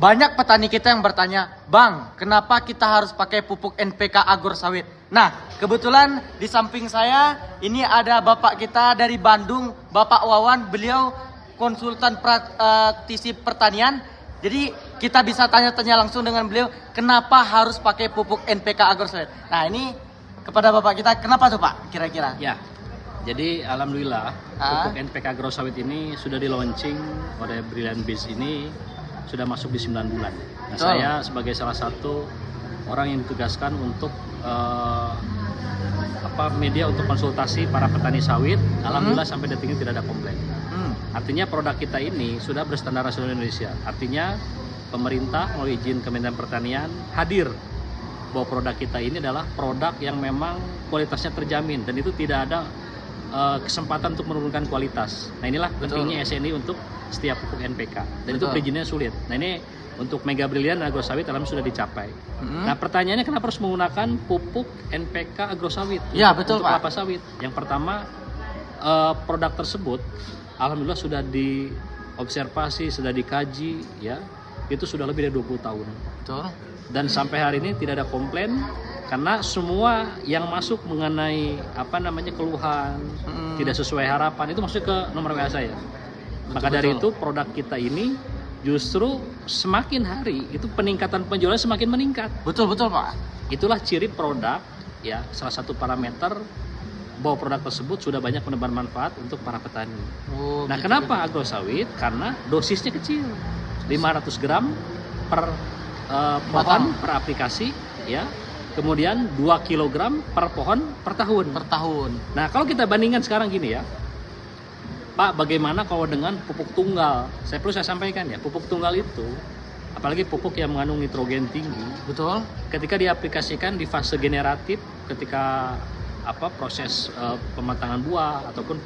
banyak petani kita yang bertanya, Bang, kenapa kita harus pakai pupuk NPK Agro Sawit? Nah, kebetulan di samping saya ini ada bapak kita dari Bandung, Bapak Wawan. Beliau konsultan praktisi pertanian. Jadi kita bisa tanya-tanya langsung dengan beliau, kenapa harus pakai pupuk NPK Agro Sawit? Nah, ini kepada bapak kita, kenapa tuh Pak kira-kira? Ya, jadi alhamdulillah pupuk NPK Agro Sawit ini sudah di launching oleh Brilliant Bees ini sudah masuk di 9 bulan. Nah, saya sebagai salah satu orang yang ditugaskan untuk media untuk konsultasi para petani sawit. Alhamdulillah sampai detik ini tidak ada komplain. Artinya produk kita ini sudah berstandar nasional Indonesia. Artinya pemerintah melalui izin Kementerian Pertanian hadir bahwa produk kita ini adalah produk yang memang kualitasnya terjamin dan itu tidak ada kesempatan untuk menurunkan kualitas. Nah, inilah pentingnya SNI untuk setiap pupuk NPK dan itu perizinannya sulit. Nah, ini untuk Mega Brilliant Agro Sawit alhamdulillah sudah dicapai. Nah, pertanyaannya kenapa harus menggunakan pupuk NPK Agro Sawit? Ya, betul untuk Pak. kelapa sawit. Yang pertama, produk tersebut alhamdulillah sudah diobservasi, sudah dikaji, ya. Itu sudah lebih dari 20 tahun. Betul. Dan sampai hari ini tidak ada komplain karena semua yang masuk mengenai keluhan tidak sesuai harapan itu masuk ke nomor WA saya. Maka dari itu produk kita ini justru semakin hari itu peningkatan penjualan semakin meningkat. Betul Pak. Itulah ciri produk, ya, salah satu parameter bahwa produk tersebut sudah banyak menebar manfaat untuk para petani. Nah, kenapa Agro Sawit? Karena dosisnya kecil, 500 gram per pohon per aplikasi, ya. Kemudian 2 kg per pohon per tahun. Nah, kalau kita bandingkan sekarang gini ya, Pak, bagaimana kalau dengan pupuk tunggal? Saya sampaikan ya, pupuk tunggal itu, apalagi pupuk yang mengandung nitrogen tinggi, betul. Ketika diaplikasikan di fase generatif, ketika proses pematangan buah ataupun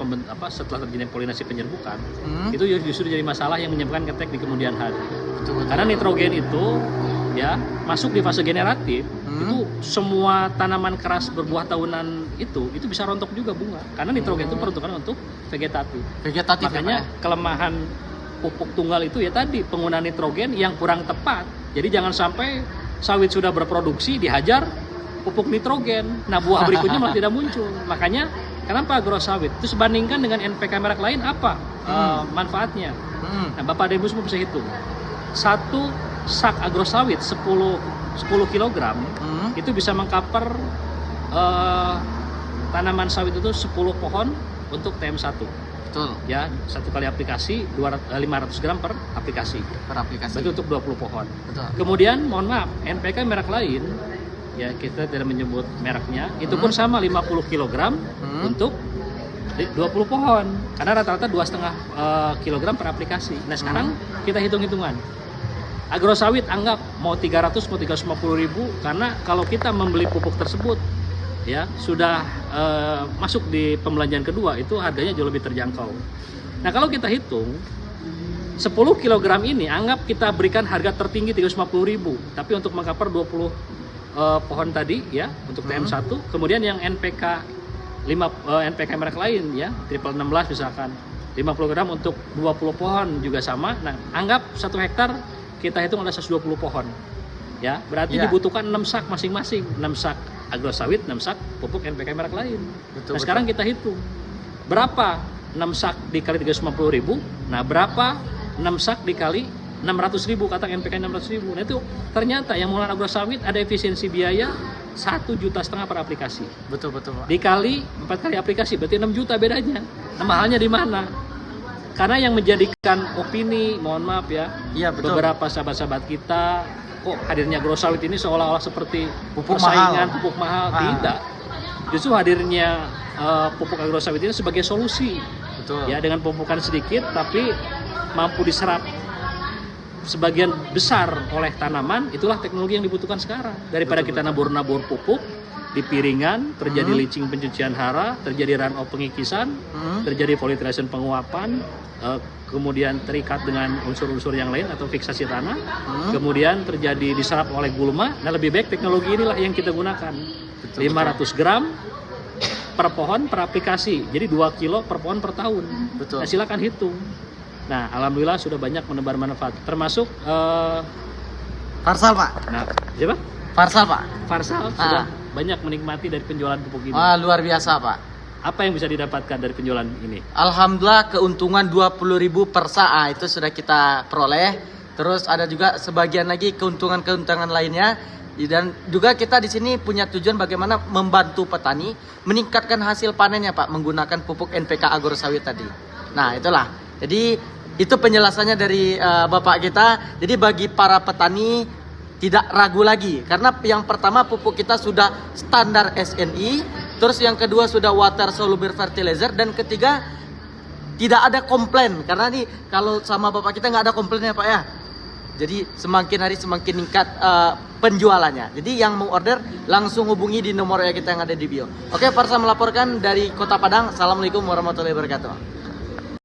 setelah terjadi polinasi penyerbukan, itu justru jadi masalah yang menyebabkan ketek di kemudian hari. Betul. Karena nitrogen itu ya masuk di fase generatif, itu semua tanaman keras berbuah tahunan itu bisa rontok juga bunga karena nitrogen itu peruntukan untuk vegetatif. Makanya kelemahan pupuk tunggal itu ya tadi penggunaan nitrogen yang kurang tepat. Jadi jangan sampai sawit sudah berproduksi dihajar pupuk nitrogen, nah buah berikutnya malah tidak muncul. Makanya kenapa Agro Sawit itu sebandingkan dengan NPK merek lain apa manfaatnya? Nah, Bapak dan Ibu semua bisa hitung. Satu sak Agro Sawit 10 kg itu bisa mengcover tanaman sawit itu 10 pohon untuk TM1. Betul. Ya, satu kali aplikasi 500 gram per aplikasi. Berarti untuk 20 pohon. Betul. Kemudian mohon maaf, NPK merek lain ya kita tidak menyebut mereknya, itu pun sama 50 kg untuk 20 pohon. Karena rata-rata 2,5 kg per aplikasi. Nah, sekarang kita hitung-hitungan. Agro Sawit anggap mau 300 mau 350 ribu karena kalau kita membeli pupuk tersebut ya sudah masuk di pembelanjaan kedua itu harganya jauh lebih terjangkau. Nah, kalau kita hitung 10 kg ini anggap kita berikan harga tertinggi 350 ribu, tapi untuk mengcover 20 pohon tadi ya untuk TM1, kemudian yang NPK NPK merek lain ya triple 16 misalkan 50 gram untuk 20 pohon juga sama. Nah, anggap 1 hektar kita hitung ada 120 pohon. Ya, berarti dibutuhkan 6 sak masing-masing. 6 sak Agro Sawit, 6 sak pupuk NPK merek lain. Nah, sekarang kita hitung. Berapa 6 sak dikali 350 ribu? Nah, berapa 6 sak dikali 600 ribu, kata NPK 600 ribu. Nah, itu ternyata yang menggunakan Agro Sawit ada efisiensi biaya 1,5 juta per aplikasi. Betul Pak. Dikali 4 kali aplikasi berarti 6 juta bedanya. Nah, mahalnya di mana? Karena yang menjadikan opini, mohon maaf ya, beberapa sahabat-sahabat kita, kok hadirnya Agro Sawit ini seolah-olah seperti pupuk mahal. Tidak. Justru hadirnya pupuk Agro Sawit ini sebagai solusi. Betul. Ya, dengan pemupukan sedikit tapi mampu diserap sebagian besar oleh tanaman, itulah teknologi yang dibutuhkan sekarang. Daripada kita nabur-nabur pupuk di piringan, terjadi leaching pencucian hara, terjadi runoff pengikisan, terjadi filtration penguapan, kemudian terikat dengan unsur-unsur yang lain atau fiksasi tanah, kemudian terjadi diserap oleh gulma. Nah, lebih baik teknologi inilah yang kita gunakan. 500 gram per pohon per aplikasi, jadi 2 kilo per pohon per tahun. Nah, silakan hitung. Nah, alhamdulillah sudah banyak menebar manfaat, termasuk Farsal Pak. Nah, siapa? Farsal Pak. Farsal sudah banyak menikmati dari penjualan pupuk ini. Wah, luar biasa Pak. Apa yang bisa didapatkan dari penjualan ini? Alhamdulillah keuntungan 20.000 per saa itu sudah kita peroleh. Terus ada juga sebagian lagi keuntungan-keuntungan lainnya. Dan juga kita di sini punya tujuan bagaimana membantu petani meningkatkan hasil panennya Pak menggunakan pupuk NPK Agrosawit tadi. Nah, itulah. Jadi itu penjelasannya dari Bapak kita. Jadi bagi para petani tidak ragu lagi karena yang pertama pupuk kita sudah standar SNI, terus yang kedua sudah water soluble fertilizer, dan ketiga tidak ada komplain karena nih kalau sama Bapak kita nggak ada komplainnya Pak ya. Jadi semakin hari semakin meningkat penjualannya. Jadi yang mau order langsung hubungi di nomor kita yang ada di bio. Oke, Farsal melaporkan dari Kota Padang. Assalamualaikum warahmatullahi wabarakatuh.